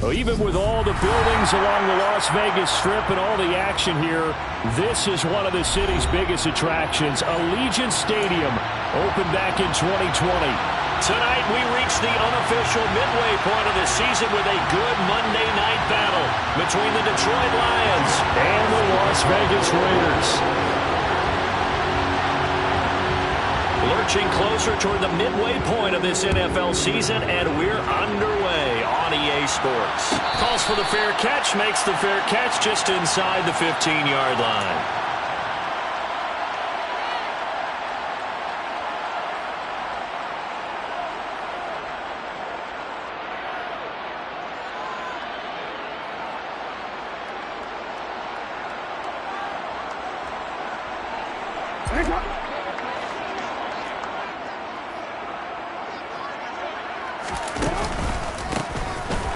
Well, even with all the buildings along the Las Vegas Strip and all the action here, this is one of the city's biggest attractions. Allegiant Stadium opened back in 2020. Tonight we reach the unofficial midway point of the season with a good Monday night battle between the Detroit Lions and the Las Vegas Raiders. Lurching closer toward the midway point of this NFL season, and we're underway on EA Sports. Calls for the fair catch, makes the fair catch just inside the 15-yard line.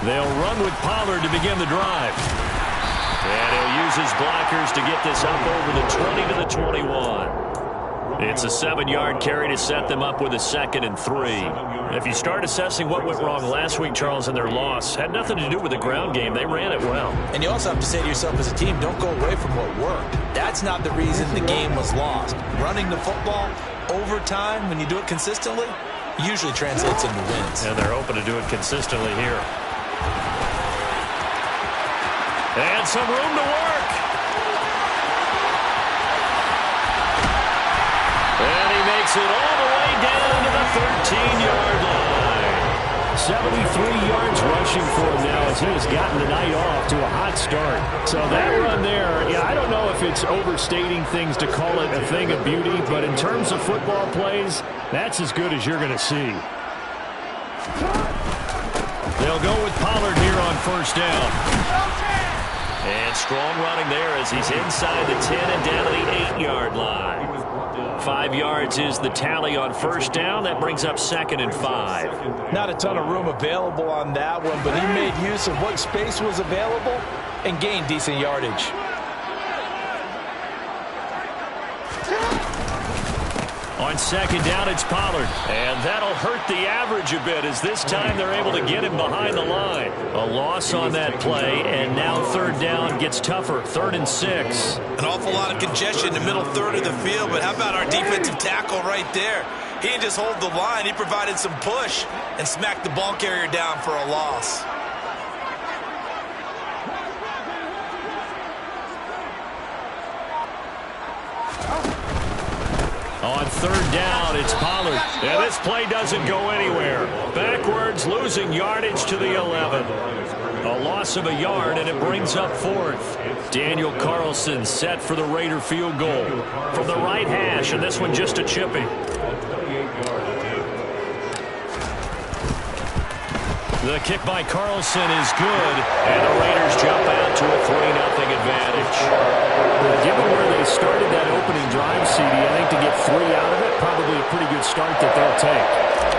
They'll run with Pollard to begin the drive. And he'll use his blockers to get this up over the 20 to the 21. It's a 7-yard carry to set them up with a 2nd and 3. If you start assessing what went wrong last week, Charles, in their loss, had nothing to do with the ground game. They ran it well. And you also have to say to yourself as a team, don't go away from what worked. That's not the reason the game was lost. Running the football over time, when you do it consistently, usually translates into wins. And they're hoping to do it consistently here. And some room to work. And he makes it all the way down to the 13-yard line. 73 yards rushing for him now as he has gotten the night off to a hot start. So that run there, yeah, I don't know if it's overstating things to call it a thing of beauty, but in terms of football plays, that's as good as you're going to see. They'll go with Pollard here on first down. And strong running there as he's inside the 10 and down to the 8-yard line. 5 yards is the tally on first down. That brings up 2nd and 5. Not a ton of room available on that one, but he made use of what space was available and gained decent yardage. On 2nd down, it's Pollard. And that'll hurt the average a bit as this time they're able to get him behind the line. A loss on that play, and now 3rd down gets tougher. 3rd and 6. An awful lot of congestion in the middle third of the field, but how about our defensive tackle right there? He didn't just hold the line. He provided some push and smacked the ball carrier down for a loss. On 3rd down, it's Pollard. And this play doesn't go anywhere. Backwards, losing yardage to the 11. A loss of a yard, and it brings up 4th. Daniel Carlson set for the Raider field goal from the right hash, and this one just a chipping. The kick by Carlson is good, and the Raiders jump out to a 3-0 advantage. Given where they started that opening drive, CD, I think to get 3 out of it, probably a pretty good start that they'll take.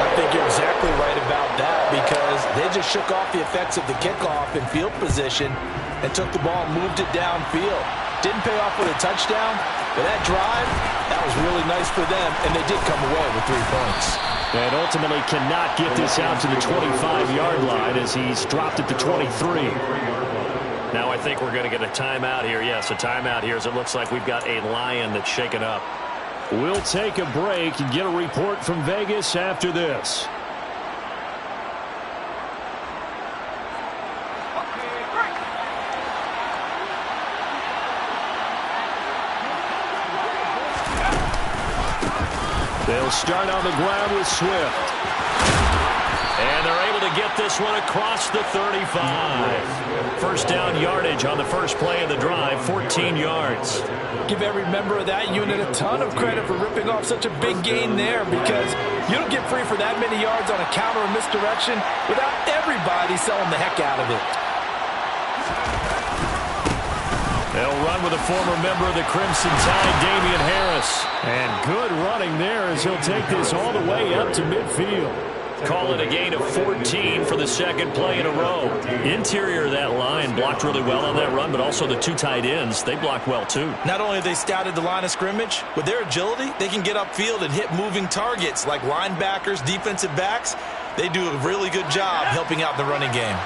I think you're exactly right about that because they just shook off the effects of the kickoff in field position and took the ball and moved it downfield. Didn't pay off with a touchdown, but that drive, that was really nice for them, and they did come away with 3 points. And ultimately cannot get this out to the 25-yard line as he's dropped it to 23. Now I think we're going to get a timeout here. Yes, a timeout here as it looks like we've got a Lion that's shaken up. We'll take a break and get a report from Vegas after this. They'll start on the ground with Swift. And they're able to get this one across the 35. First down yardage on the first play of the drive, 14 yards. Give every member of that unit a ton of credit for ripping off such a big gain there because you don't get free for that many yards on a counter or misdirection without everybody selling the heck out of it. They'll run with a former member of the Crimson Tide, Damian Harris. And good running there as he'll take this all the way up to midfield. Call it a gain of 14 for the second play in a row. Interior of that line blocked really well on that run, but also the 2 tight ends, they blocked well too. Not only have they scouted the line of scrimmage, with their agility, they can get upfield and hit moving targets like linebackers, defensive backs. They do a really good job helping out the running game.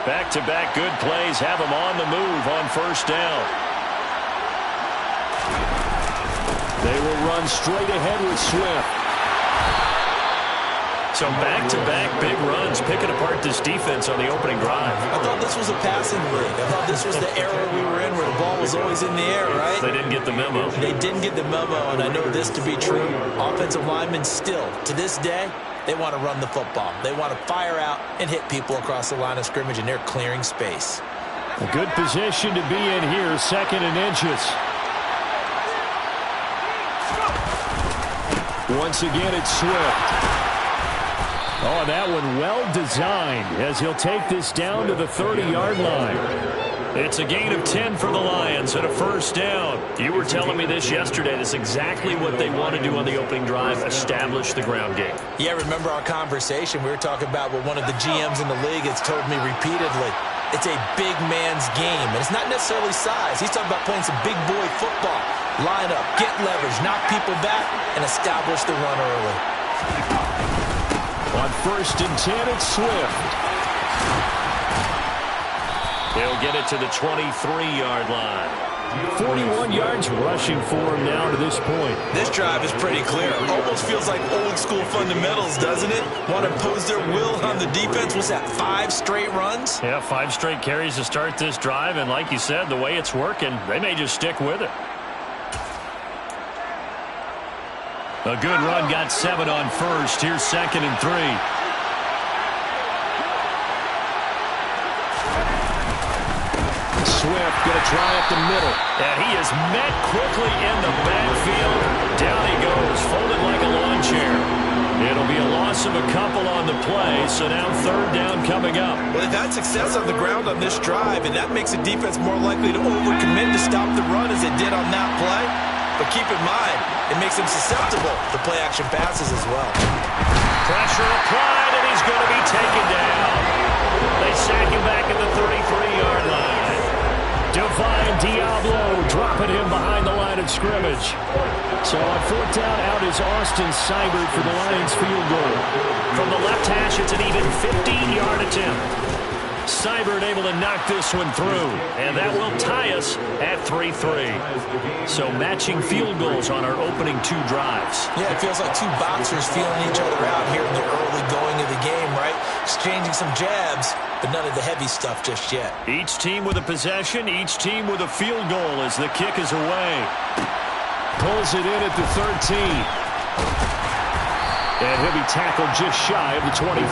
Back-to-back good plays have him on the move on first down. They will run straight ahead with Swift. So back-to-back big runs, picking apart this defense on the opening drive. I thought this was a passing league. I thought this was the era we were in where the ball was always in the air, right? They didn't get the memo. They didn't get the memo, and I know this to be true. Offensive linemen still, to this day, they want to run the football. They want to fire out and hit people across the line of scrimmage, and they're clearing space. A good position to be in here, 2nd and inches. Once again, it's Swift. Oh, that one well designed as he'll take this down to the 30-yard line. It's a gain of 10 for the Lions and a first down. You were telling me this yesterday. That's exactly what they want to do on the opening drive, establish the ground game. Yeah, remember our conversation? We were talking about what one of the GMs in the league has told me repeatedly. It's a big man's game, and it's not necessarily size. He's talking about playing some big boy football. Line up, get leverage, knock people back, and establish the run early. On 1st and 10, it's Swift. He'll get it to the 23-yard line. 41 yards rushing for him now to this point. This drive is pretty clear. Almost feels like old school fundamentals, doesn't it? Want to impose their will on the defense. What's that, 5 straight runs? Yeah, 5 straight carries to start this drive, and like you said, the way it's working, they may just stick with it. A good run, got 7 on first. Here's 2nd and 3. Swift going to try up the middle. And he is met quickly in the backfield. Down he goes, folded like a lawn chair. It'll be a loss of a couple on the play, so now 3rd down coming up. Well, they've had success on the ground on this drive, and that makes the defense more likely to overcommit to stop the run as it did on that play. But keep in mind, it makes him susceptible to play-action passes as well. Pressure applied, and he's going to be taken down. They sack him back at the 33-yard line. Divine Diablo dropping him behind the line of scrimmage. So on 4th down, out is Austin Seibert for the Lions field goal. From the left hash, it's an even 15-yard attempt. Seibert able to knock this one through, and that will tie us at 3-3. So matching field goals on our opening 2 drives. Yeah, it feels like 2 boxers feeling each other out here in the early going of the game, right? Exchanging some jabs, but none of the heavy stuff just yet. Each team with a possession, each team with a field goal as the kick is away. Pulls it in at the 13. And he'll be tackled just shy of the 25.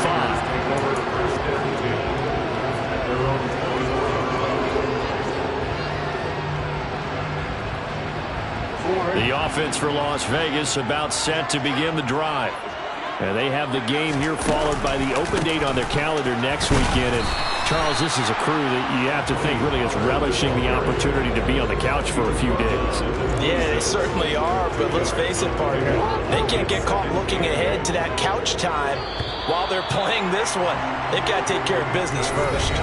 The offense for Las Vegas about set to begin the drive. And they have the game here followed by the open date on their calendar next weekend. And Charles, this is a crew that you have to think really is relishing the opportunity to be on the couch for a few days. Yeah, they certainly are, but let's face it, partner. They can't get caught looking ahead to that couch time while they're playing this one. They've got to take care of business first.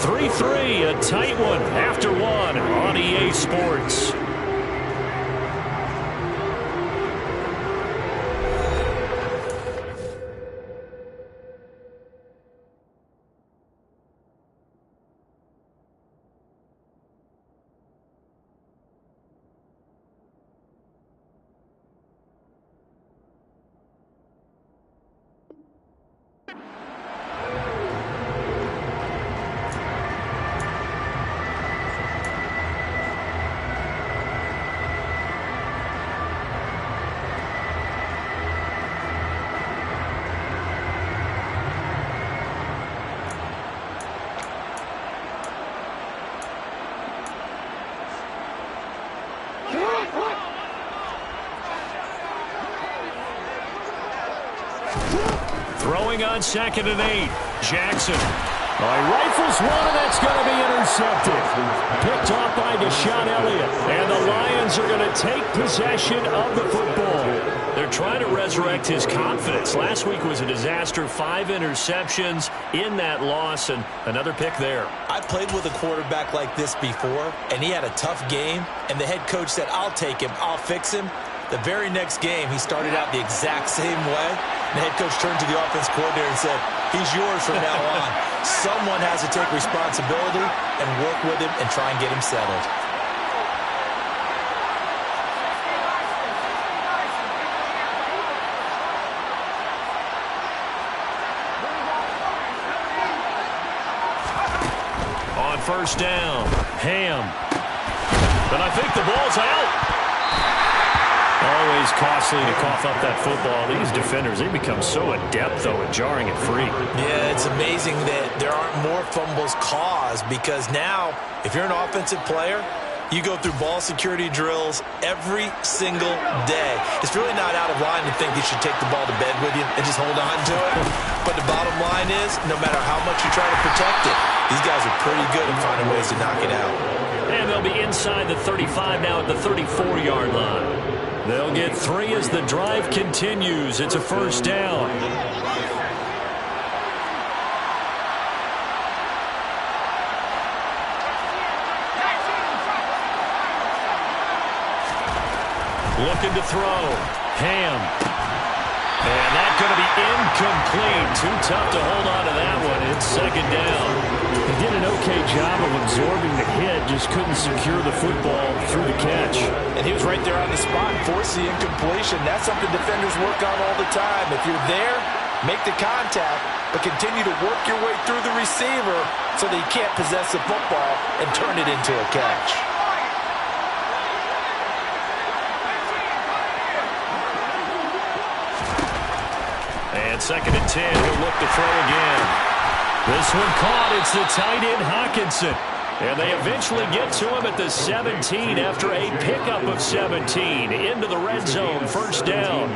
3-3, a tight one after 1 on EA Sports. Throwing on 2nd and 8. Jackson. He rifles one, and that's going to be intercepted. Picked off by Deshaun Elliott. And the Lions are going to take possession of the football. They're trying to resurrect his confidence. Last week was a disaster. 5 interceptions in that loss, and another pick there. I played with a quarterback like this before, and he had a tough game, and the head coach said, I'll take him, I'll fix him. The very next game, he started out the exact same way. The head coach turned to the offense coordinator and said, He's yours from now on. Someone has to take responsibility and work with him and try and get him settled. On first down, Ham. But I think the ball's out. Always costly to cough up that football. These defenders, they become so adept, though, at jarring it free. Yeah, it's amazing that there aren't more fumbles caused because now, if you're an offensive player, you go through ball security drills every single day. It's really not out of line to think you should take the ball to bed with you and just hold on to it. But the bottom line is, no matter how much you try to protect it, these guys are pretty good at finding ways to knock it out. And they'll be inside the 35 now at the 34-yard line. They'll get 3 as the drive continues. It's a first down. Looking to throw. Ham. And that's going to be incomplete. Too tough to hold on to that one. It's second down. He did an okay job of absorbing the hit, just couldn't secure the football through the catch. And he was right there on the spot and forced the incompletion. That's something defenders work on all the time. If you're there, make the contact, but continue to work your way through the receiver so that you can't possess the football and turn it into a catch. And second and 10, he'll look to throw again. This one caught. It's the tight end, Hockenson. And they eventually get to him at the 17 after a pickup of 17. Into the red zone, first down.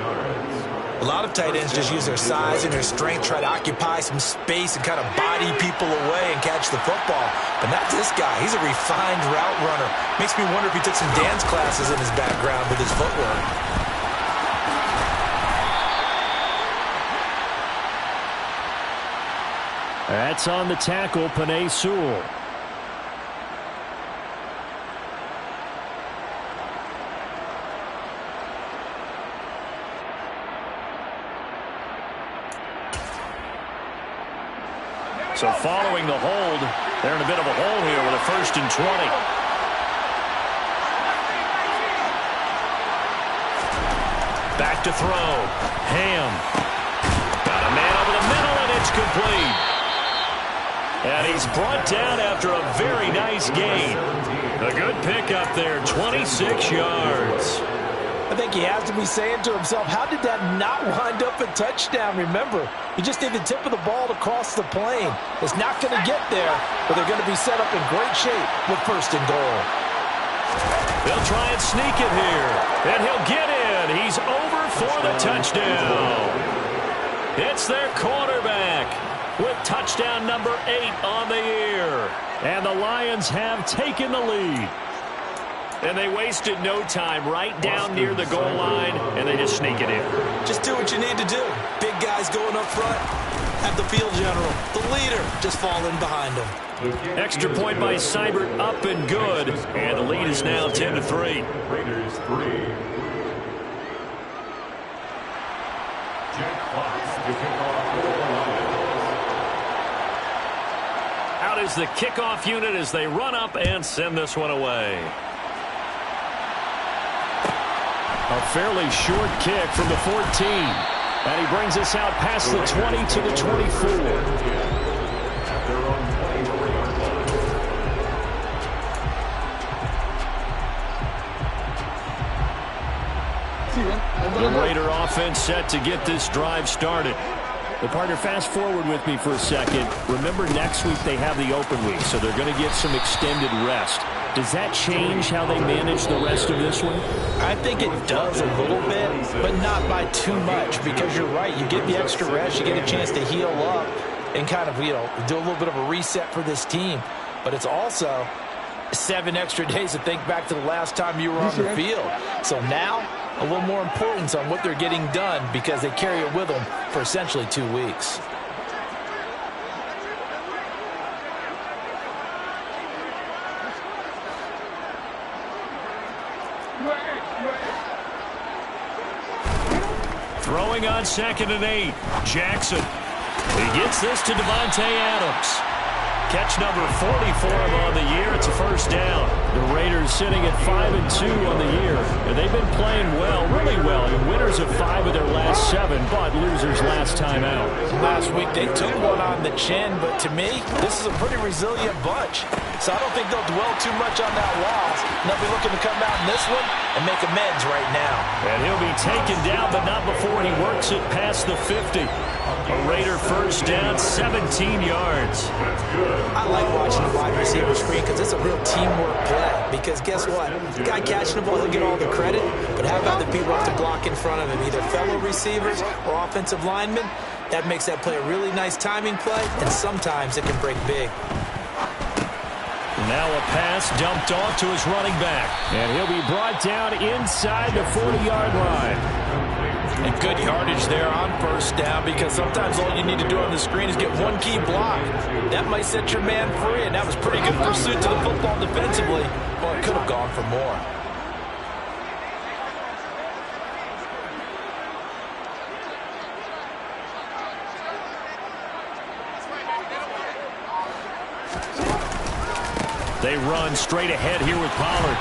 A lot of tight ends just use their size and their strength, try to occupy some space and kind of body people away and catch the football. But not this guy. He's a refined route runner. Makes me wonder if he took some dance classes in his background with his footwork. That's on the tackle, Penei Sewell. So following the hold, they're in a bit of a hole here with a first and 20. Back to throw. Ham. Got a man over the middle, and it's complete. And he's brought down after a very nice gain. A good pickup there, 26 yards. I think he has to be saying to himself, how did that not wind up a touchdown? Remember, he just need the tip of the ball to cross the plane. It's not going to get there, but they're going to be set up in great shape with first and goal. They'll try and sneak it here, and he'll get in. He's over for the touchdown. It's their quarterback with touchdown number 8 on the year. And the Lions have taken the lead. And they wasted no time right down near the goal line, and they just sneak it in. Just do what you need to do. Big guys going up front. Have the field general, the leader, just fall in behind them. Extra point by Seibert, up and good. And the lead is now 10-3. Raiders 3. Jack Fox to kick off for the Lions. Out is the kickoff unit as they run up and send this one away. A fairly short kick from the 14. And he brings us out past the 20 to the 24. The Raider offense set to get this drive started. The partner, fast forward with me for a second. Remember, next week they have the open week, so they're going to get some extended rest. Does that change how they manage the rest of this one? I think it does a little bit, but not by too much, because you're right. You get the extra rest, you get a chance to heal up and kind of, do a little bit of a reset for this team. But it's also 7 extra days to think back to the last time you were on the field. So now, a little more importance on what they're getting done because they carry it with them for essentially 2 weeks. Throwing on 2nd and 8. Jackson. He gets this to Davante Adams. Catch number 40 for him on the year. It's a first down. The Raiders sitting at 5-2 on the year. And they've been playing well, really well. And winners of 5 of their last 7, but losers last time out. Last week they took one on the chin, but to me, this is a pretty resilient bunch. So I don't think they'll dwell too much on that loss. And they'll be looking to come out in this one and make amends right now. And he'll be taken down, but not before he works it past the 50. A Raider first down, 17 yards. I like watching the wide receiver screen because it's a real teamwork play. Because guess what? The guy catching the ball, he'll get all the credit. But how about the people up to block in front of him, either fellow receivers or offensive linemen? That makes that play a really nice timing play, and sometimes it can break big. Now a pass dumped off to his running back. And he'll be brought down inside the 40-yard line. And good yardage there on first down, because sometimes all you need to do on the screen is get one key block. That might set your man free, and that was pretty good pursuit to the football defensively. Well, it could have gone for more. They run straight ahead here with Pollard.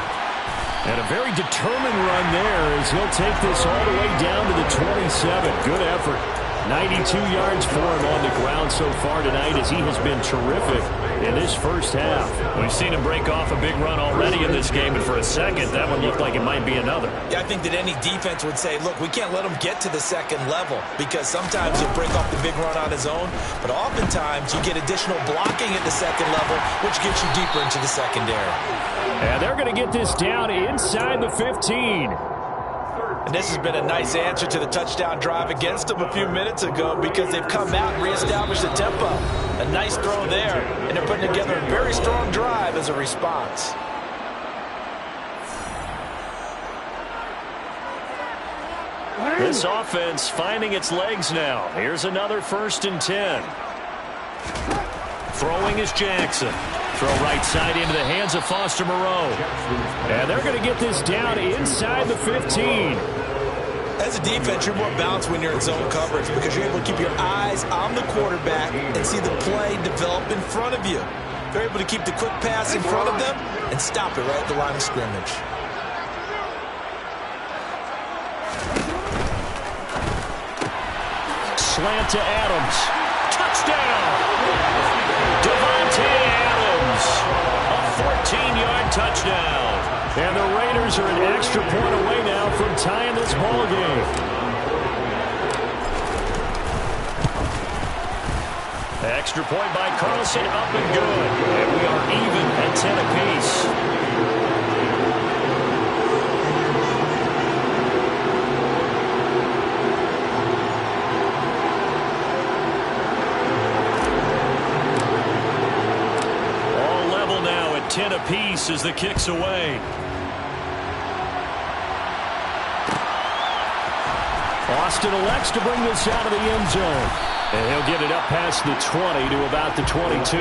And a very determined run there as he'll take this all the way down to the 27. Good effort. 92 yards for him on the ground so far tonight as he has been terrific in this first half. We've seen him break off a big run already in this game, and for a second, that one looked like it might be another. Yeah, I think that any defense would say, look, we can't let him get to the second level, because sometimes he'll break off the big run on his own, but oftentimes you get additional blocking at the second level, which gets you deeper into the secondary. And they're going to get this down inside the 15. And this has been a nice answer to the touchdown drive against them a few minutes ago, because they've come out and reestablished the tempo. A nice throw there, and they're putting together a very strong drive as a response. This offense finding its legs now. Here's another 1st and 10. Throwing is Jackson. Throw right side into the hands of Foster Moreau. And they're going to get this down inside the 15. As a defense, you're more balanced when you're in zone coverage, because you're able to keep your eyes on the quarterback and see the play develop in front of you. They're able to keep the quick pass in front of them and stop it right at the line of scrimmage. Slant to Adams. Touchdown! Davante Adams, a 14-yard touchdown. And the Raiders are an extra point away now from tying this ball game. Extra point by Carlson, up and good. And we are even at 10 apiece. All level now at 10 apiece as the kick's away. Austin elects to bring this out of the end zone. And he'll get it up past the 20 to about the 22.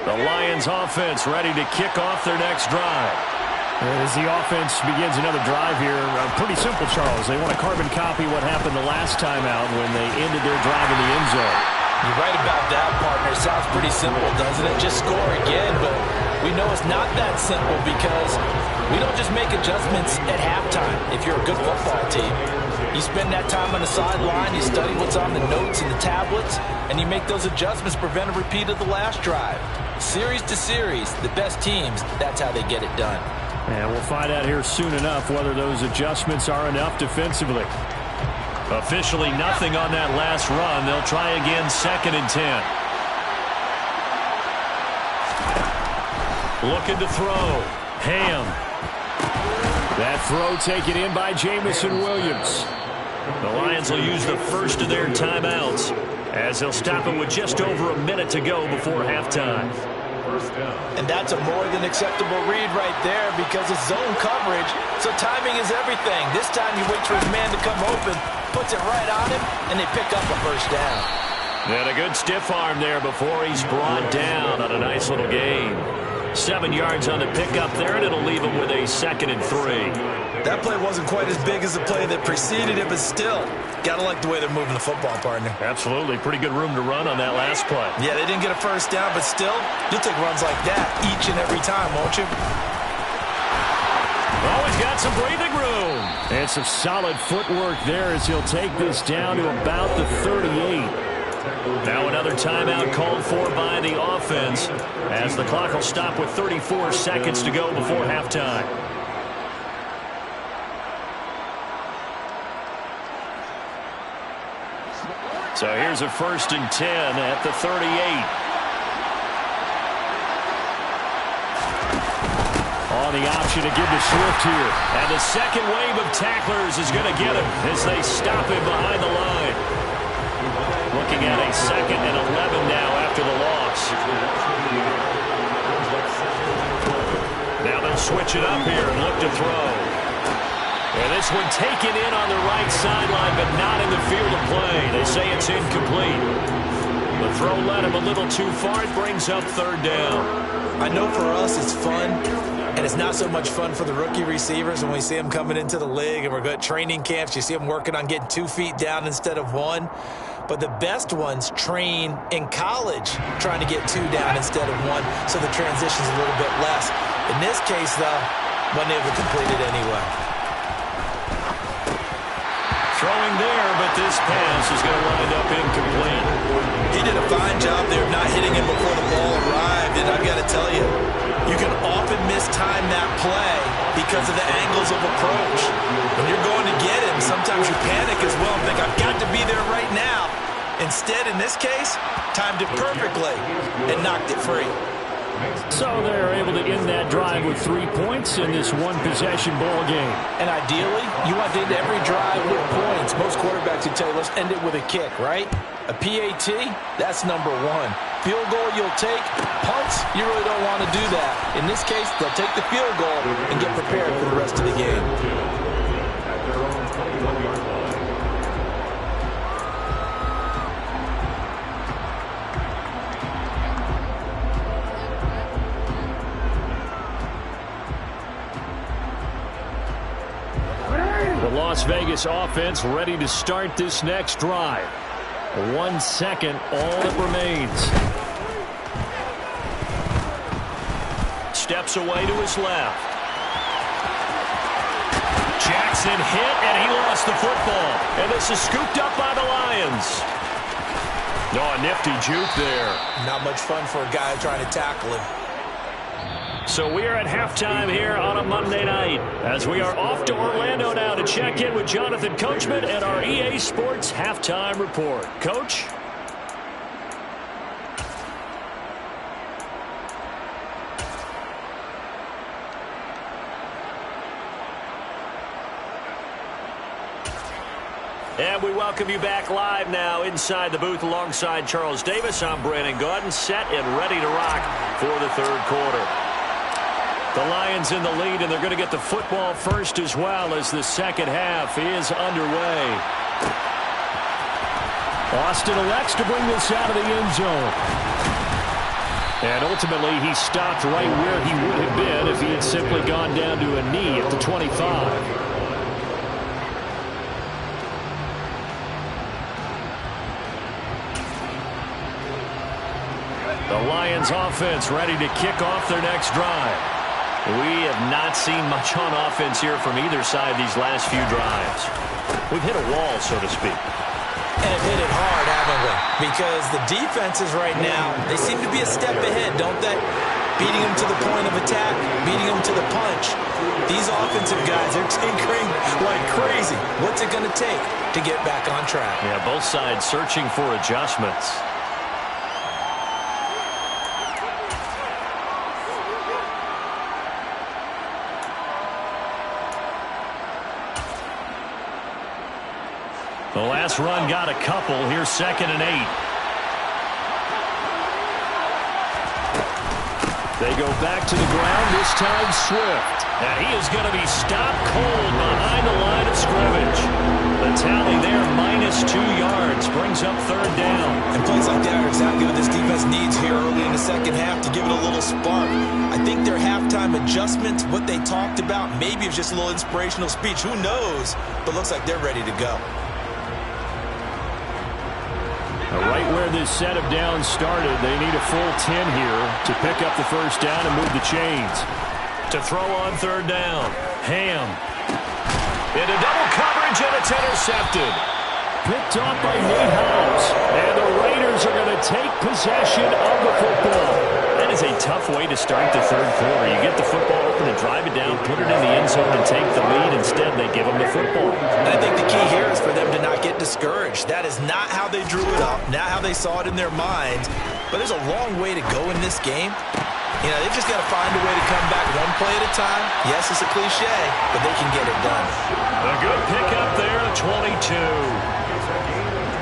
The Lions offense ready to kick off their next drive. As the offense begins another drive here, pretty simple, Charles. They want to carbon copy what happened the last time out when they ended their drive in the end zone. You're right about that, partner. It sounds pretty simple, doesn't it? Just score again, but we know it's not that simple, because we don't just make adjustments at halftime if you're a good football team. You spend that time on the sideline, you study what's on the notes and the tablets, and you make those adjustments to prevent a repeat of the last drive. Series to series, the best teams, that's how they get it done. And we'll find out here soon enough whether those adjustments are enough defensively. Officially nothing on that last run. They'll try again, 2nd and 10. Looking to throw. Ham. That throw taken in by Jamison Williams. The Lions will use the first of their timeouts as they'll stop it with just over a minute to go before halftime. first down. And that's a more than acceptable read right there because it's zone coverage, so timing is everything. This time he waits for his man to come open, puts it right on him, and they pick up a first down. And a good stiff arm there before he's brought down on a nice little gain. 7 yards on the pickup there, and it'll leave him with a 2nd and 3. That play wasn't quite as big as the play that preceded it, but still, gotta like the way they're moving the football, partner. Absolutely. Pretty good room to run on that last play. Yeah, they didn't get a first down, but still, you'll take runs like that each and every time, won't you? Oh, he's got some breathing room. And some solid footwork there as he'll take this down to about the 38. Now another timeout called for by the offense as the clock will stop with 34 seconds to go before halftime. So here's a 1st and 10 at the 38. On the option to give to Swift here. And the second wave of tacklers is going to get him as they stop him behind the line. Looking at a 2nd and 11 now after the loss. Now they'll switch it up here and look to throw. And this one taken in on the right sideline, but not in the field of play. They say it's incomplete. The throw led him a little too far. It brings up 3rd down. I know for us it's fun, and it's not so much fun for the rookie receivers when we see them coming into the league and we're good at training camps. You see them working on getting 2 feet down instead of 1. But the best ones train in college trying to get 2 down instead of 1, so the transition's a little bit less. In this case, though, wasn't able to complete it anyway. Throwing there, but this pass is going to wind up incomplete. He did a fine job there of not hitting him before the ball arrived, and I've got to tell you, you can often mistime that play because of the angles of approach. When you're going to get him, sometimes you panic as well and think, I've got to be there right now. Instead, in this case, timed it perfectly and knocked it free. So they're able to end that drive with 3 points in this one-possession ball game. And ideally, you want to end every drive with points. Most quarterbacks would tell you, let's end it with a kick, right? A PAT, that's number 1. Field goal you'll take. Punts, you really don't want to do that. In this case, they'll take the field goal and get prepared for the rest of the game. At their own 21-yard line. The Las Vegas offense ready to start this next drive. 1 second, all that remains. Steps away to his left. Jackson hit, and he lost the football. And this is scooped up by the Lions. Oh, a nifty juke there. Not much fun for a guy trying to tackle him. So we are at halftime here on a Monday night as we are off to Orlando now to check in with Jonathan Coachman and our EA Sports Halftime Report. Coach? And we welcome you back live now inside the booth alongside Charles Davis. I'm Brandon Gaudin, set and ready to rock for the 3rd quarter. The Lions in the lead, and they're going to get the football first as well as the 2nd half is underway. Austin elects to bring this out of the end zone. And ultimately, he stopped right where he would have been if he had simply gone down to a knee at the 25. The Lions offense ready to kick off their next drive. We have not seen much on offense here from either side these last few drives. We've hit a wall, so to speak. And have hit it hard, haven't we? Because the defenses right now, they seem to be a step ahead, don't they? Beating them to the point of attack, beating them to the punch. These offensive guys are tinkering like crazy. What's it going to take to get back on track? Yeah, both sides searching for adjustments. The last run got a couple. Here's 2nd and 8. They go back to the ground, this time Swift. And he is going to be stopped cold behind the line of scrimmage. The tally there, -2 yards, brings up third down. And plays like that are exactly what this defense needs here early in the second half to give it a little spark. I think their halftime adjustments, what they talked about, maybe it was just a little inspirational speech. Who knows? But looks like they're ready to go. Right where this set of downs started, they need a full 10 here to pick up the first down and move the chains. To throw on third down, Ham. Into double coverage, and it's intercepted. Picked off by Nate Hobbs. And the Raiders are going to take possession of the football. That is a tough way to start the third quarter. You get the football open and drive it down, put it in the end zone and take the lead. Instead, they give them the football. And I think the key here is for them to not get discouraged. That is not how they drew it up, not how they saw it in their minds. But there's a long way to go in this game. You know, they've just got to find a way to come back one play at a time. Yes, it's a cliche, but they can get it done. A good pickup there, 22.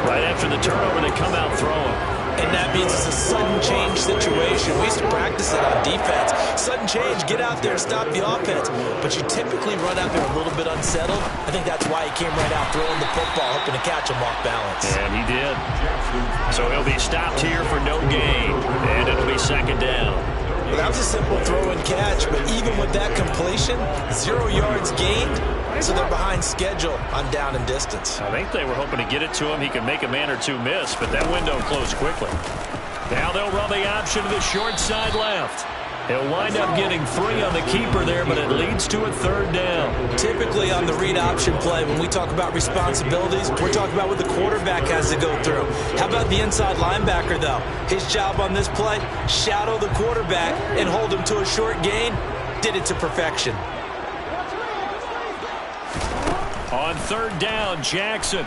Right after the turnover, they come out throwing. And that means it's a sudden change situation. We used to practice it on defense. Sudden change, get out there, stop the offense. But you typically run out there a little bit unsettled. I think that's why he came right out throwing the football, hoping to catch him off balance. And he did. So he'll be stopped here for no gain. And it'll be second down. Well, that was a simple throw and catch, but even with that completion, 0 yards gained, so they're behind schedule on down and distance. I think they were hoping to get it to him. He could make a man or two miss, but that window closed quickly. Now they'll run the option to the short side left. He'll wind up getting 3 on the keeper there, but it leads to a third down. Typically on the read option play, when we talk about responsibilities, we're talking about what the quarterback has to go through. How about the inside linebacker, though? His job on this play, shadow the quarterback and hold him to a short gain. Did it to perfection. On third down, Jackson.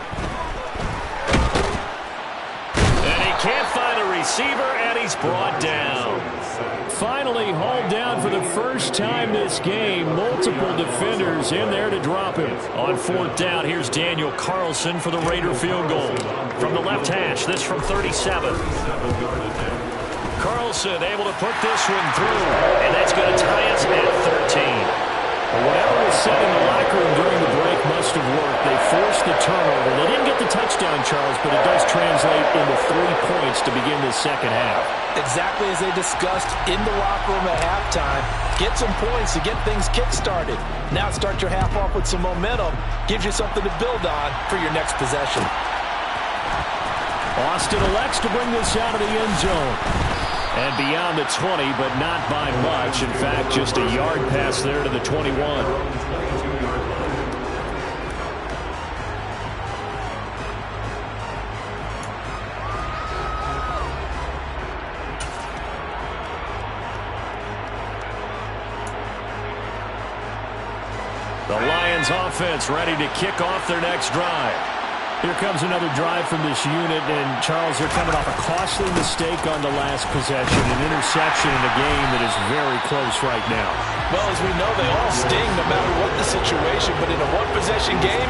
And he can't find a receiver, and he's brought down. Finally hauled down for the first time this game. Multiple defenders in there to drop him. On fourth down, here's Daniel Carlson for the Raider field goal. From the left hash, this from 37. Carlson able to put this one through, and that's going to tie us at 13. Well, whatever was said in the locker room during the break must have worked. They forced the turnover. They didn't get the touchdown, Charles, but it does translate into 3 points to begin the second half. Exactly as they discussed in the locker room at halftime. Get some points to get things kick-started. Now start your half off with some momentum. Gives you something to build on for your next possession. Austin elects to bring this out of the end zone. And beyond the 20, but not by much. In fact, just a yard pass there to the 21. The Lions offense ready to kick off their next drive. Here comes another drive from this unit, and Charles, they're coming off a costly mistake on the last possession, an interception in a game that is very close right now. Well, as we know, they all sting no matter what the situation, but in a one-possession game,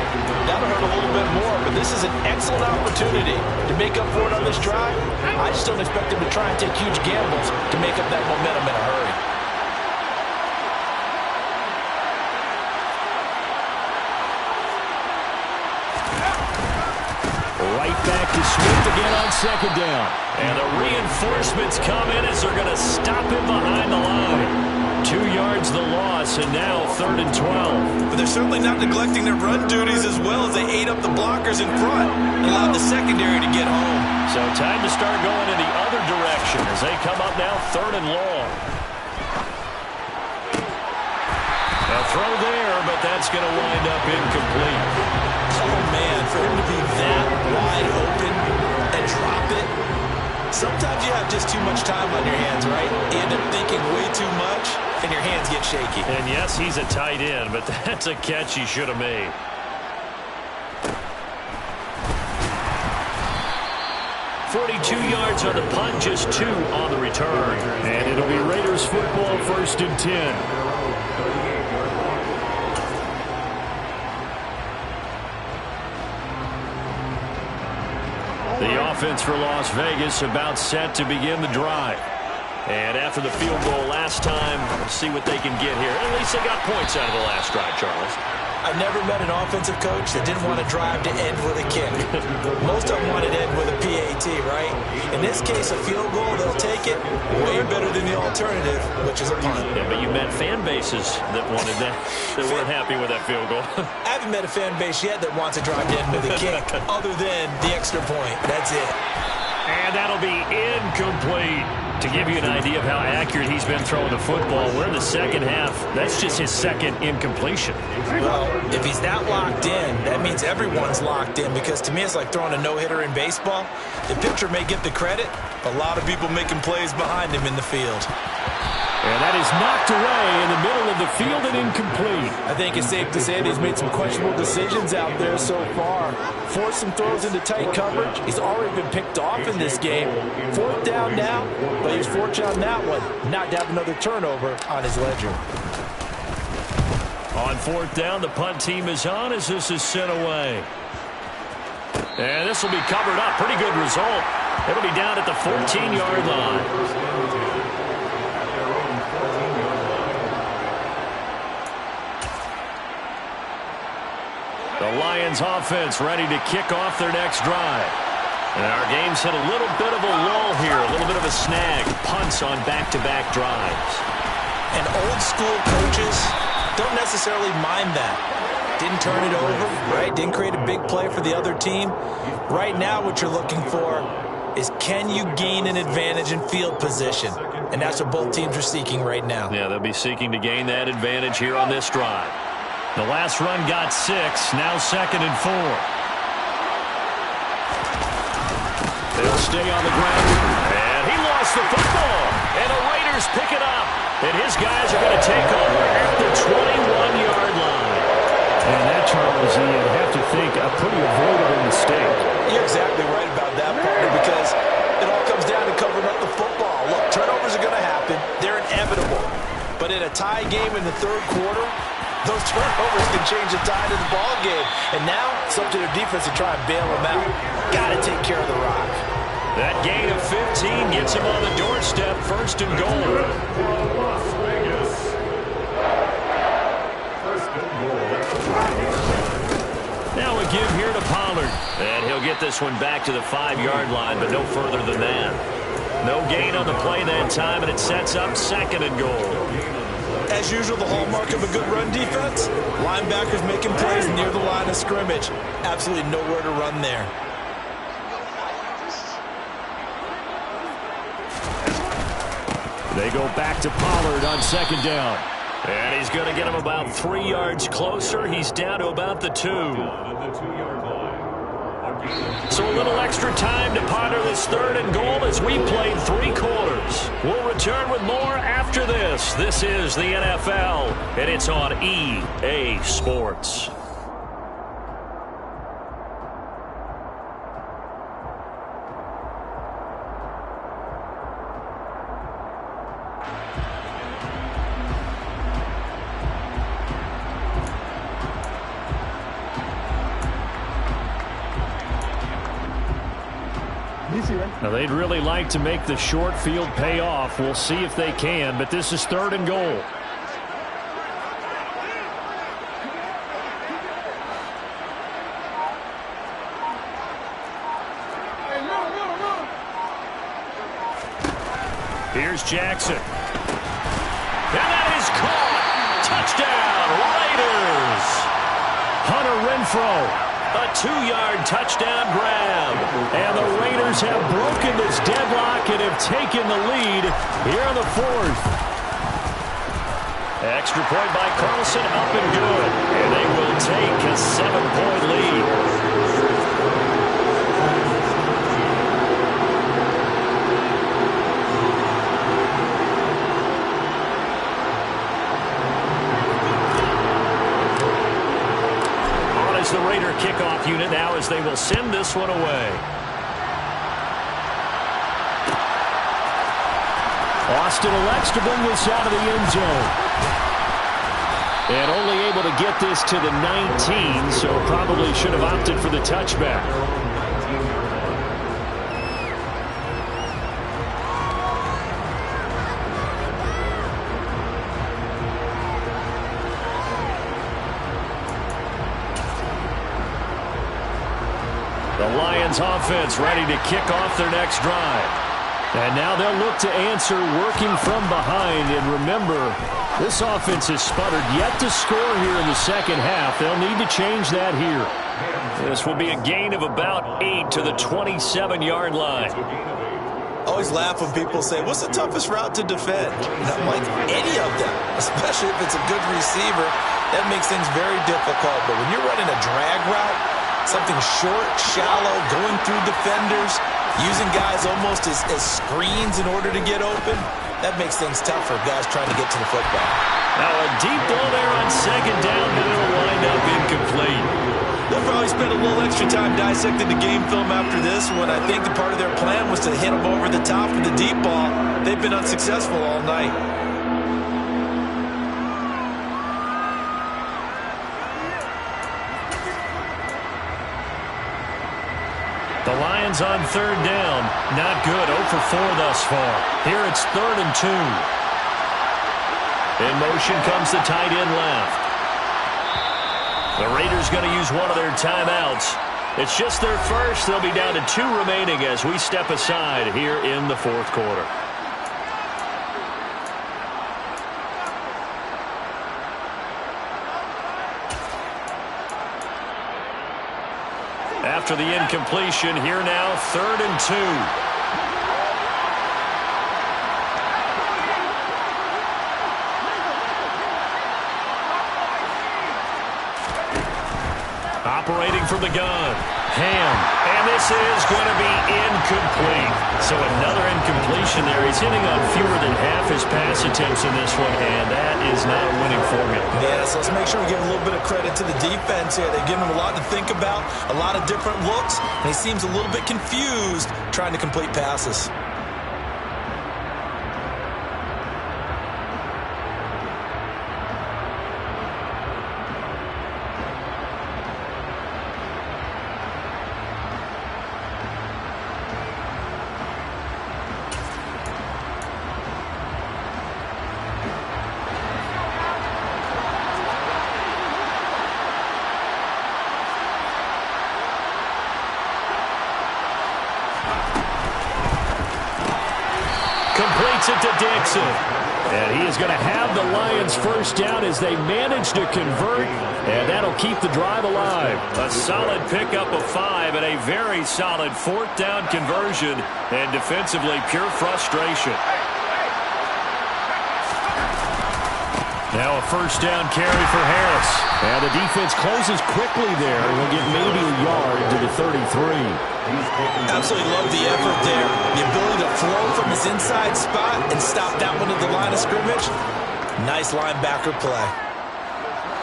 that'll hurt a little bit more, but this is an excellent opportunity to make up for it on this drive. I just don't expect them to try and take huge gambles to make up that momentum in a hurry. Right back to Swift again on second down. And the reinforcements come in as they're going to stop him behind the line. 2 yards the loss, and now 3rd and 12. But they're certainly not neglecting their run duties as well as they ate up the blockers in front and allowed the secondary to get home. So time to start going in the other direction as they come up now 3rd and long. A throw there, but that's going to wind up incomplete. Oh, man, for him to be that wide open and drop it. Sometimes you have just too much time on your hands, right? You end up thinking way too much, and your hands get shaky. And yes, he's a tight end, but that's a catch he should have made. .42 yards on the punt, just 2 on the return. And it'll be Raiders football, 1st and 10. The offense for Las Vegas about set to begin the drive. And after the field goal last time, let's see what they can get here. At least they got points out of the last drive, Charles. I never met an offensive coach that didn't want to drive to end with a kick. Most of them wanted to end with a PAT, right? In this case, a field goal, they'll take it way better than the alternative, which is a punt. Yeah, but you met fan bases that wanted that, that weren't happy with that field goal. I haven't met a fan base yet that wants to drive to end with a kick other than the extra point. That's it. And that'll be incomplete. To give you an idea of how accurate he's been throwing the football, we're in the second half. That's just his second incompletion. Well, if he's that locked in, that means everyone's locked in, because to me it's like throwing a no-hitter in baseball. The pitcher may get the credit, a lot of people making plays behind him in the field. And that is knocked away in the middle of the field and incomplete. I think it's safe to say that he's made some questionable decisions out there so far. Forced some throws into tight coverage. He's already been picked off in this game. 4th down now, but he was fortunate on that one not to have another turnover on his ledger. On 4th down, the punt team is on as this is sent away. And this will be covered up. Pretty good result. It'll be down at the 14-yard line. The Lions offense ready to kick off their next drive. And our game's hit a little bit of a lull here, a little bit of a snag. Punts on back-to-back drives. And old school coaches don't necessarily mind that. Didn't turn it over, right? Didn't create a big play for the other team. Right now what you're looking for is, can you gain an advantage in field position? And that's what both teams are seeking right now. Yeah, they'll be seeking to gain that advantage here on this drive. The last run got 6, now 2nd and 4. They'll stay on the ground. And he lost the football. And the Raiders pick it up. And his guys are going to take over at the 21-yard line. And that, Charles, you'd have to think a pretty avoidable mistake. You're exactly right about that, partner, because it all comes down to covering up the football. Look, turnovers are going to happen. They're inevitable. But in a tie game in the 3rd quarter, those turnovers can change the tide of the ball game. And now it's up to their defense to try and bail them out. Got to take care of the rock. That gain of 15 gets him on the doorstep, 1st and goal. Now a give here to Pollard. And he'll get this one back to the 5-yard line, but no further than that. No gain on the play that time, and it sets up 2nd and goal. As usual, the hallmark of a good run defense, linebackers making plays near the line of scrimmage. Absolutely nowhere to run there. They go back to Pollard on 2nd down. And he's going to get him about 3 yards closer. He's down to about the 2. So a little extra time to ponder this 3rd and goal as we played 3 quarters. We'll return with more after this. This is the NFL, and it's on EA Sports. Now, they'd really like to make the short field pay off. We'll see if they can, but this is 3rd and goal. Here's Jackson. And that is caught. Touchdown, Raiders. Hunter Renfrow. A 2-yard touchdown grab. And the Raiders have broken this deadlock and have taken the lead here in the 4th. Extra point by Carlson, up and good. And they will take a 7-point lead. The Raider kickoff unit now as they will send this one away. Austin elects to bring this out of the end zone. And only able to get this to the 19, so probably should have opted for the touchback. Lions offense ready to kick off their next drive. And now they'll look to answer working from behind. And remember, this offense has sputtered yet to score here in the second half. They'll need to change that here. This will be a gain of about 8 to the 27-yard line. Always laugh when people say, what's the toughest route to defend? And I'm like, any of them, especially if it's a good receiver. That makes things very difficult. But when you're running a drag route, something short, shallow, going through defenders, using guys almost as screens in order to get open, that makes things tough for guys trying to get to the football. Now a deep ball there on second down, but it'll wind up incomplete. They'll probably spend a little extra time dissecting the game film after this one. I think the part of their plan was to hit them over the top with the deep ball. They've been unsuccessful all night. The Lions on third down. Not good. 0 for 4 thus far. Here it's 3rd and 2. In motion comes the tight end left. The Raiders going to use one of their timeouts. It's just their first. They'll be down to 2 remaining as we step aside here in the fourth quarter. After the incompletion, here now, 3rd and 2. Operating from the gun. Ham. And this is going to be incomplete. So another incompletion there. He's hitting on fewer than half his pass attempts in this one, and that is not a winning formula. Yeah, so let's make sure we give a little bit of credit to the defense here. They've given him a lot to think about, a lot of different looks, and he seems a little bit confused trying to complete passes. Completes it to Dixon. And he is going to have the Lions first down as they manage to convert, and that'll keep the drive alive. A solid pickup of 5 and a very solid 4th down conversion, and defensively pure frustration. Now a first down carry for Harris. And the defense closes quickly there. He'll get maybe a yard to the 33. Absolutely love the effort there. The ability to flow from his inside spot and stop that one at the line of scrimmage. Nice linebacker play.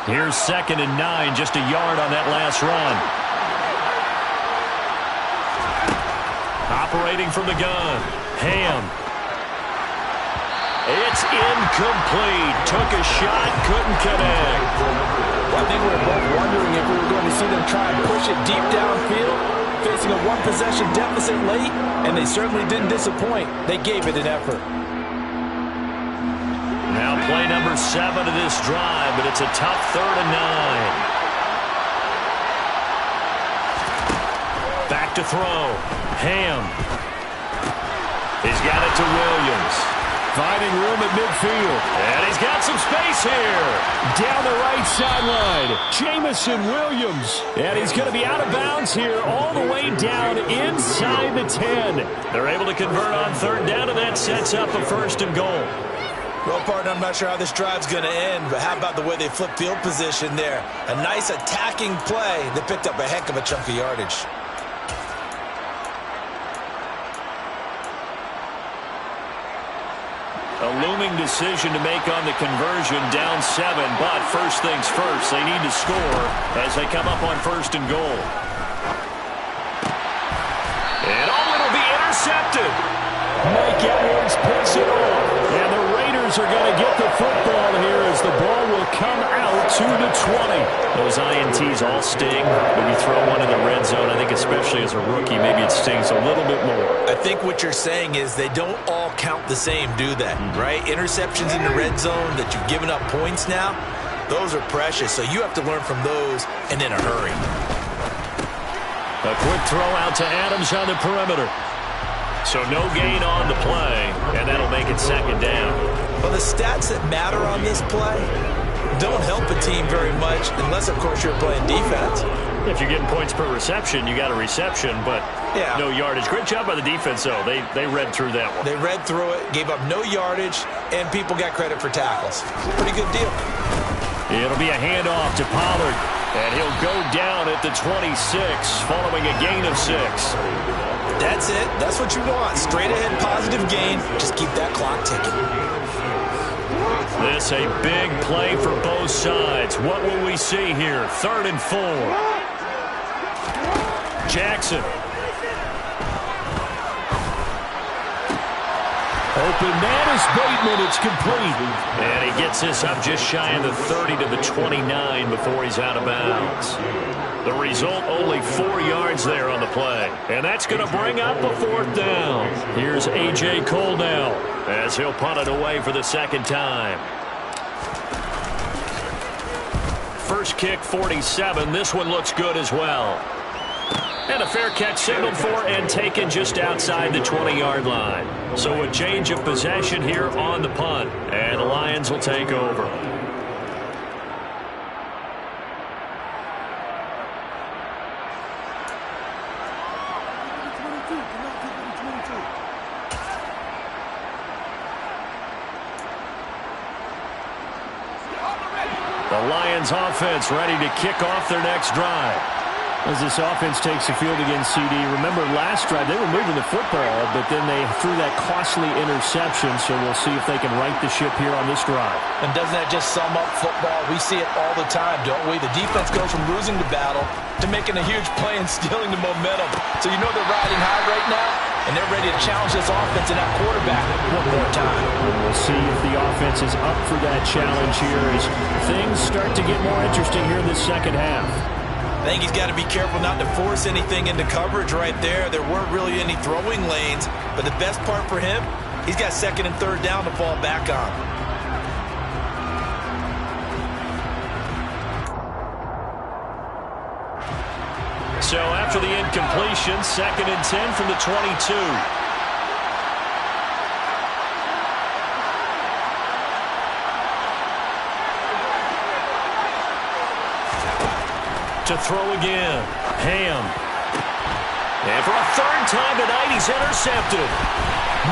Here's 2nd and 9, just a yard on that last run. Operating from the gun. Ham. It's incomplete. Took a shot, couldn't connect. I think we were both wondering if we were going to see them try and push it deep downfield, facing a one-possession deficit late, and they certainly didn't disappoint. They gave it an effort. Now play number 7 of this drive, but it's a tough 3rd and 9. Back to throw. Ham. He's got it to Williams. Finding room at midfield. And he's got some space here. Down the right sideline, Jamison Williams. And he's going to be out of bounds here all the way down inside the 10. They're able to convert on 3rd down, and that sets up a 1st and goal. Well, partner, I'm not sure how this drive's going to end, but how about the way they flip field position there? A nice attacking play. They picked up a heck of a chunk of yardage. A looming decision to make on the conversion, down 7, but first things first, they need to score as they come up on 1st and goal. And it'll be intercepted. Mike Edwards picks it off. And the Raiders are going to get the football here as the ball will come out to the 20. Those INTs all sting. When you throw one in the red zone, I think especially as a rookie, maybe it stings a little bit more. I think what you're saying is they don't all count the same, do they? Right? Interceptions in the red zone that you've given up points now, those are precious. So you have to learn from those and in a hurry. A quick throw out to Adams on the perimeter. So no gain on the play, and that'll make it second down. Well, the stats that matter on this play don't help a team very much unless, of course, you're playing defense. If you're getting points per reception, you got a reception, but no yardage. Great job by the defense, though. They read through that one. They read through it, gave up no yardage, and people got credit for tackles. Pretty good deal. It'll be a handoff to Pollard, and he'll go down at the 26 following a gain of 6. That's it. That's what you want. Straight ahead positive gain. Just keep that clock ticking. This a big play for both sides. What will we see here? 3rd and 4. Jackson. Open man is Bateman. It's complete. And he gets this up just shy of the 30 to the 29 before he's out of bounds. The result, only 4 yards there on the play. And that's going to bring up a 4th down. Here's A.J. Cole now as he'll punt it away for the 2nd time. First kick, 47. This one looks good as well. And a fair catch signaled for and taken just outside the 20-yard line. So a change of possession here on the punt. And the Lions will take over. The Lions offense ready to kick off their next drive. As this offense takes the field against CD, remember last drive they were moving the football, but then they threw that costly interception, so we'll see if they can right the ship here on this drive. And doesn't that just sum up football? We see it all the time, don't we? The defense goes from losing the battle to making a huge play and stealing the momentum. So you know they're riding high right now, and they're ready to challenge this offense and that quarterback one more time. And we'll see if the offense is up for that challenge here as things start to get more interesting here in the second half. I think he's got to be careful not to force anything into coverage right there. There weren't really any throwing lanes, but the best part for him, he's got 2nd and 3rd down to fall back on. So after the incompletion, 2nd and 10 from the 22. To throw again. Ham. And for a 3rd time tonight, he's intercepted.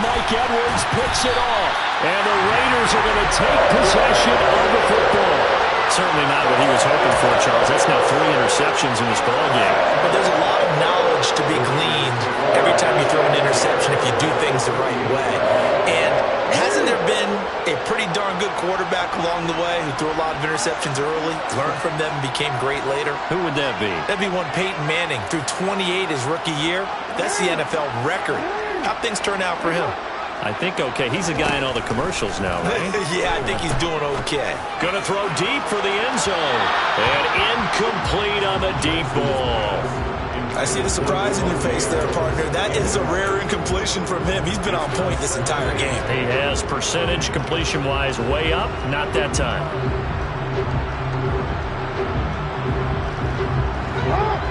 Mike Edwards picks it off. And the Raiders are going to take possession of the football. Certainly not what he was hoping for, Charles. That's now 3 interceptions in this ballgame. But there's a lot of knowledge to be gleaned every time you throw an interception if you do things the right way. And hasn't there been a pretty darn good quarterback along the way who threw a lot of interceptions early, learned from them, and became great later? Who would that be? That'd be one Peyton Manning. Threw 28 his rookie year. That's the NFL record. How'd things turn out for him? I think okay. He's a guy in all the commercials now, right? Yeah, I think he's doing okay. Gonna throw deep for the end zone. And incomplete on the deep ball. I see the surprise in your face there, partner. That is a rare incompletion from him. He's been on point this entire game. He has percentage completion-wise way up. Not that time.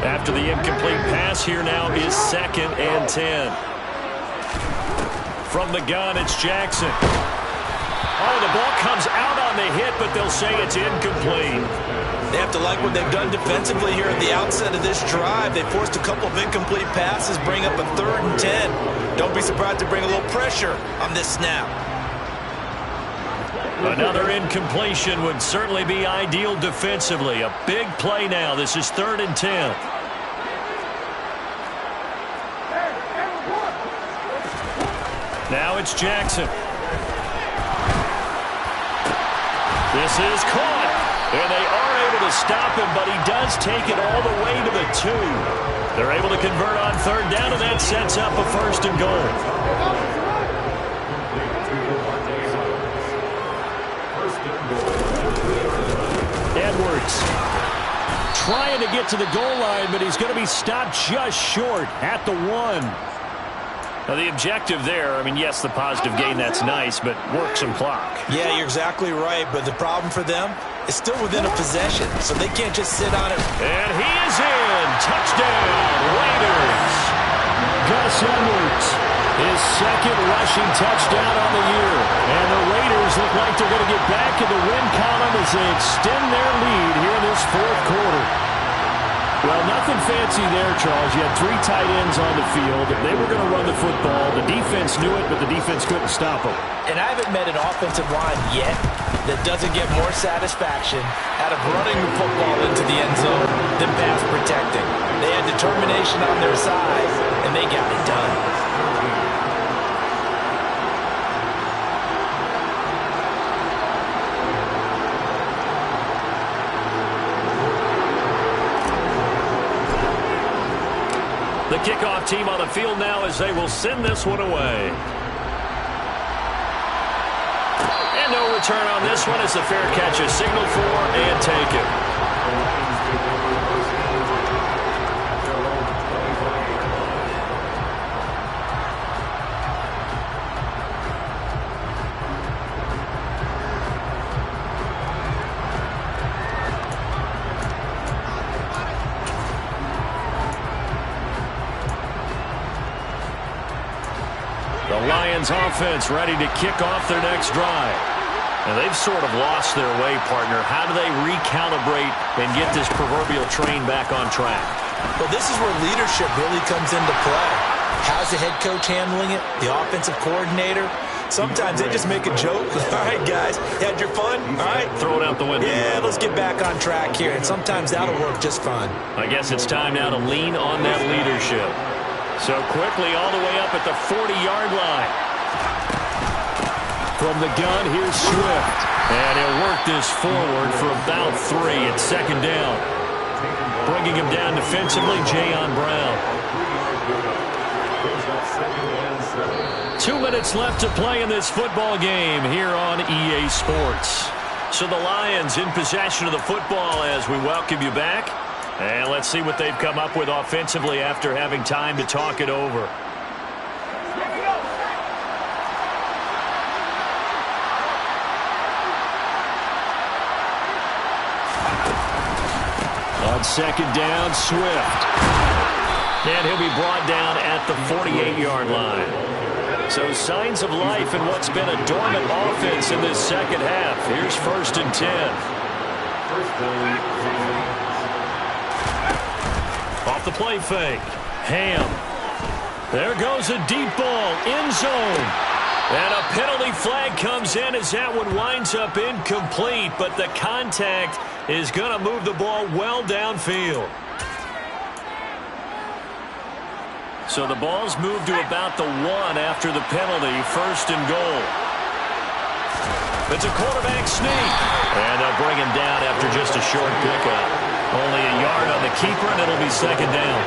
After the incomplete pass, here now is 2nd and 10. From the gun, it's Jackson. Oh, the ball comes out on the hit, but they'll say it's incomplete. They have to like what they've done defensively here at the outset of this drive. They forced a couple of incomplete passes, bring up a 3rd and 10. Don't be surprised to bring a little pressure on this snap. Another incompletion would certainly be ideal defensively. A big play now. This is 3rd and 10. Now it's Jackson. This is caught. And they are able to stop him, but he does take it all the way to the 2. They're able to convert on 3rd down, and that sets up a 1st and goal. Edwards trying to get to the goal line, but he's going to be stopped just short at the 1. Now, the objective there, I mean, yes, the positive gain, that's nice, but work some clock. Yeah, you're exactly right, but the problem for them is still within a possession, so they can't just sit on it. And he is in. Touchdown, Raiders. Gus Edwards, his second rushing touchdown on the year. And the Raiders look like they're going to get back in the win column as they extend their lead here in this fourth quarter. Well, nothing fancy there, Charles. You had 3 tight ends on the field. They were going to run the football. The defense knew it, but the defense couldn't stop them. And I haven't met an offensive line yet that doesn't get more satisfaction out of running the football into the end zone than pass protecting. They had determination on their side, and they got it done. The kickoff team on the field now as they will send this one away. And no return on this one as the fair catch is signaled for and taken. The Lions offense ready to kick off their next drive. And they've sort of lost their way, partner. How do they recalibrate and get this proverbial train back on track? Well, this is where leadership really comes into play. How's the head coach handling it? The offensive coordinator? Sometimes they just make a joke. All right, guys, you had your fun? All right. Throw it out the window. Yeah, let's get back on track here. And sometimes that'll work just fine. I guess it's time now to lean on that leadership. So quickly all the way up at the 40-yard line. From the gun, here's Swift. And he'll work this forward for about 3 at second down. Bringing him down defensively, Jayon Brown. 2 minutes left to play in this football game here on EA Sports. So the Lions in possession of the football as we welcome you back. And let's see what they've come up with offensively after having time to talk it over. On second down, Swift. And he'll be brought down at the 48-yard line. So signs of life in what's been a dormant offense in this second half. Here's 1st and 10. Off the play fake. Ham. There goes a deep ball. End zone. And a penalty flag comes in as that one winds up incomplete. But the contact is going to move the ball well downfield. So the ball's moved to about the 1 after the penalty. 1st and goal. It's a quarterback sneak. And they'll bring him down after just a short pickup. Only a yard on the keeper, and it'll be second down.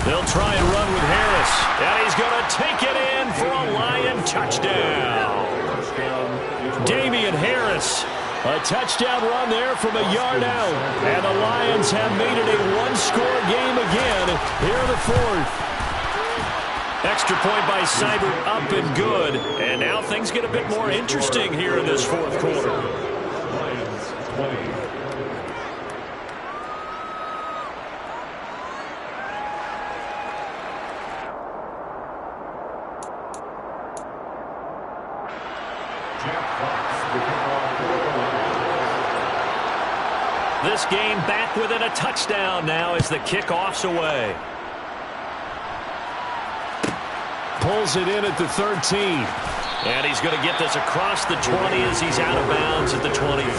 They'll try and run with Harris. And he's going to take it in for a Lion touchdown. Damian Harris. A touchdown run there from a yard out. And the Lions have made it a one-score game again here in the fourth. Extra point by Seibert up and good. And now things get a bit more interesting here in this fourth quarter. Lions 20. This game back within a touchdown now as the kickoff's away. Pulls it in at the 13. And he's going to get this across the 20 as he's out of bounds at the 23.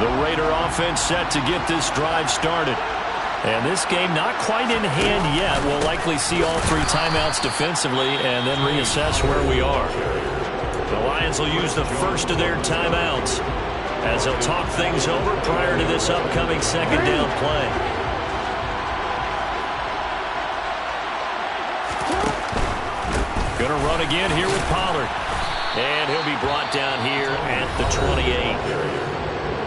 The Raider offense set to get this drive started. And this game not quite in hand yet. We'll likely see all 3 timeouts defensively and then reassess where we are. The Lions will use the first of their timeouts as they'll talk things over prior to this upcoming second down play. Going to run again here with Pollard. And he'll be brought down here at the 28.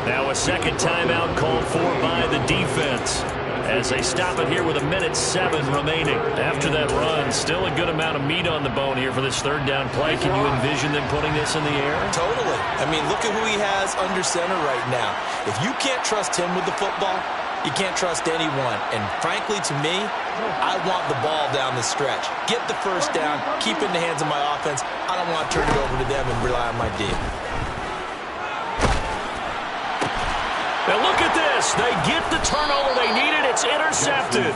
Now a second timeout called for by the defense as they stop it here with 1:07 remaining. After that run, still a good amount of meat on the bone here for this third down play. Can you envision them putting this in the air? Totally. I mean, look at who he has under center right now. If you can't trust him with the football, you can't trust anyone. And frankly, to me, I want the ball down the stretch. Get the first down, keep it in the hands of my offense. I don't want to turn it over to them and rely on my D. Now look at this. They get the turnover they needed. It's intercepted.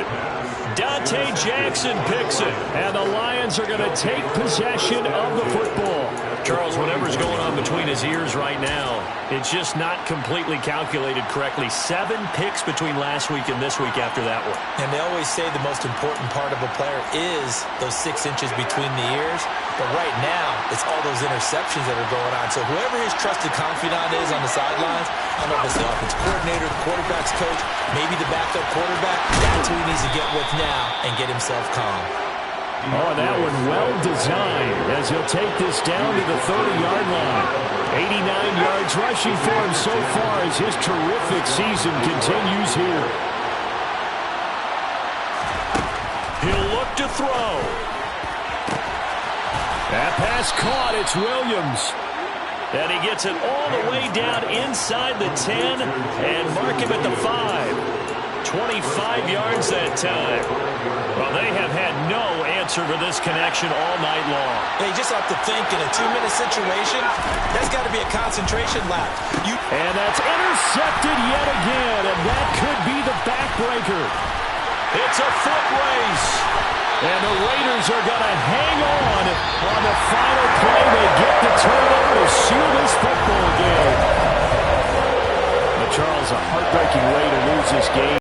Dante Jackson picks it. And the Lions are going to take possession of the football. Charles, whatever's going on between his ears right now, it's just not completely calculated correctly. 7 picks between last week and this week after that one. And they always say the most important part of a player is those 6 inches between the ears. But right now, it's all those interceptions that are going on. So whoever his trusted confidant is on the sidelines, I don't know if it's the offensive coordinator, the quarterback's coach, maybe the backup quarterback, that's who he needs to get with now and get himself calm. Oh, that one well designed as he'll take this down to the 30-yard line. 89 yards rushing for him so far as his terrific season continues here. He'll look to throw. That pass caught. It's Williams. And he gets it all the way down inside the 10 and mark him at the 5. 25 yards that time. Well, they have had no answer for this connection all night long. They just have to think in a 2-minute situation, that's got to be a concentration lap. And that's intercepted yet again, and that could be the backbreaker. It's a foot race. And the Raiders are going to hang on the final play. They get the turnover to seal this football game. But Charles, a heartbreaking way to lose this game.